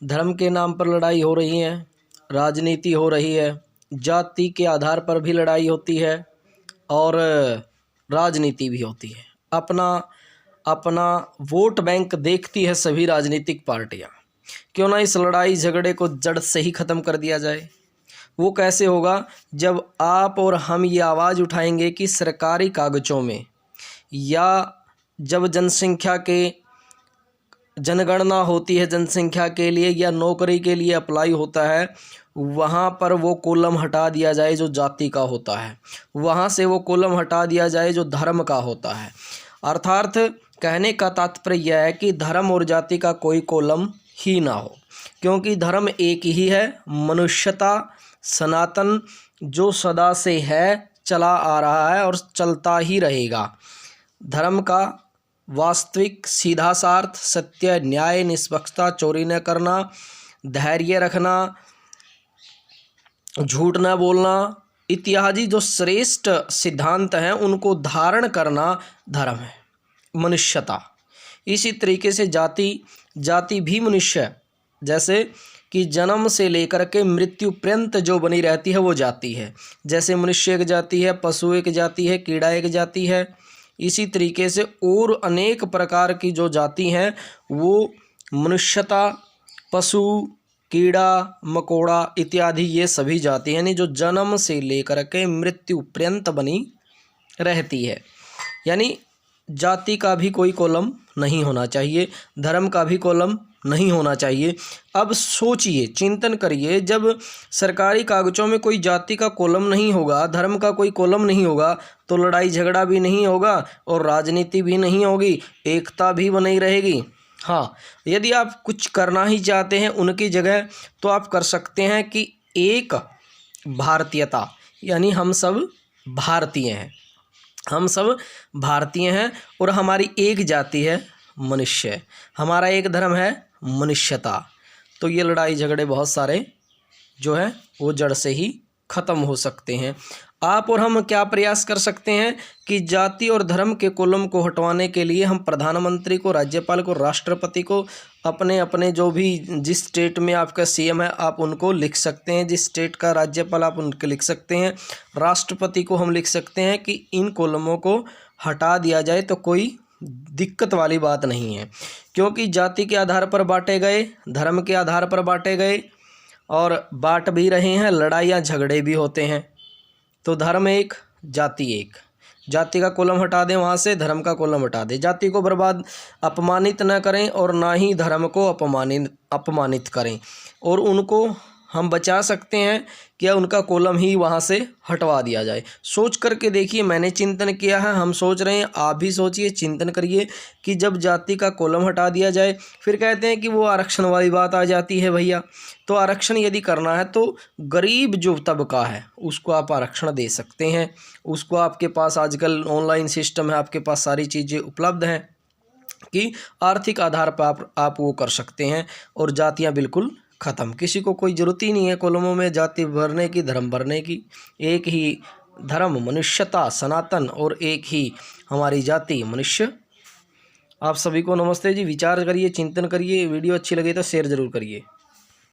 धर्म के नाम पर लड़ाई हो रही है, राजनीति हो रही है, जाति के आधार पर भी लड़ाई होती है और राजनीति भी होती है। अपना अपना वोट बैंक देखती है सभी राजनीतिक पार्टियां। क्यों ना इस लड़ाई झगड़े को जड़ से ही ख़त्म कर दिया जाए। वो कैसे होगा? जब आप और हम ये आवाज़ उठाएंगे कि सरकारी कागज़ों में या जब जनगणना होती है जनसंख्या के लिए या नौकरी के लिए अप्लाई होता है, वहाँ पर वो कॉलम हटा दिया जाए जो जाति का होता है, वहाँ से वो कॉलम हटा दिया जाए जो धर्म का होता है। अर्थात कहने का तात्पर्य यह है कि धर्म और जाति का कोई कॉलम ही ना हो, क्योंकि धर्म एक ही है, मनुष्यता सनातन जो सदा से है, चला आ रहा है और चलता ही रहेगा। धर्म का वास्तविक सीधा सार्थ सत्य, न्याय, निष्पक्षता, चोरी न करना, धैर्य रखना, झूठ न बोलना इत्यादि जो श्रेष्ठ सिद्धांत हैं उनको धारण करना धर्म है, मनुष्यता। इसी तरीके से जाति भी मनुष्य है। जैसे कि जन्म से लेकर के मृत्यु पर्यंत जो बनी रहती है वो जाति है। जैसे मनुष्य एक जाति है, पशु एक जाति है, कीड़ा एक जाति है। इसी तरीके से और अनेक प्रकार की जो जाति हैं वो मनुष्यता, पशु, कीड़ा मकोड़ा इत्यादि ये सभी जाति यानी जो जन्म से लेकर के मृत्यु पर्यंत बनी रहती है। यानी जाति का भी कोई कॉलम नहीं होना चाहिए, धर्म का भी कॉलम नहीं होना चाहिए। अब सोचिए, चिंतन करिए, जब सरकारी कागज़ों में कोई जाति का कॉलम नहीं होगा, धर्म का कोई कॉलम नहीं होगा, तो लड़ाई झगड़ा भी नहीं होगा और राजनीति भी नहीं होगी, एकता भी बनी रहेगी। हाँ, यदि आप कुछ करना ही चाहते हैं उनकी जगह तो आप कर सकते हैं कि एक भारतीयता, यानी हम सब भारतीय हैं, हम सब भारतीय हैं और हमारी एक जाति है मनुष्य, हमारा एक धर्म है मनुष्यता। तो ये लड़ाई झगड़े बहुत सारे जो है वो जड़ से ही ख़त्म हो सकते हैं। आप और हम क्या प्रयास कर सकते हैं कि जाति और धर्म के कॉलम को हटवाने के लिए हम प्रधानमंत्री को, राज्यपाल को, राष्ट्रपति को, अपने अपने जो भी जिस स्टेट में आपका सीएम है आप उनको लिख सकते हैं, जिस स्टेट का राज्यपाल आप उनके लिख सकते हैं, राष्ट्रपति को हम लिख सकते हैं कि इन कॉलमों को हटा दिया जाए। तो कोई दिक्कत वाली बात नहीं है, क्योंकि जाति के आधार पर बांटे गए, धर्म के आधार पर बांटे गए और बांट भी रहे हैं, लड़ाइयाँ झगड़े भी होते हैं। तो धर्म एक, जाति एक। जाति का कॉलम हटा दें वहाँ से, धर्म का कॉलम हटा दें। जाति को अपमानित न करें और ना ही धर्म को अपमानित करें, और उनको हम बचा सकते हैं कि उनका कॉलम ही वहाँ से हटवा दिया जाए। सोच करके देखिए, मैंने चिंतन किया है, हम सोच रहे हैं, आप भी सोचिए, चिंतन करिए कि जब जाति का कॉलम हटा दिया जाए, फिर कहते हैं कि वो आरक्षण वाली बात आ जाती है। भैया, तो आरक्षण यदि करना है तो गरीब जो तबका है उसको आप आरक्षण दे सकते हैं। उसको आपके पास आजकल ऑनलाइन सिस्टम है, आपके पास सारी चीज़ें उपलब्ध हैं कि आर्थिक आधार पर आप वो कर सकते हैं और जातियाँ बिल्कुल ख़त्म। किसी को कोई ज़रूरत ही नहीं है कॉलमों में जाति भरने की, धर्म भरने की। एक ही धर्म मनुष्यता सनातन और एक ही हमारी जाति मनुष्य। आप सभी को नमस्ते जी। विचार करिए, चिंतन करिए। वीडियो अच्छी लगे तो शेयर ज़रूर करिए।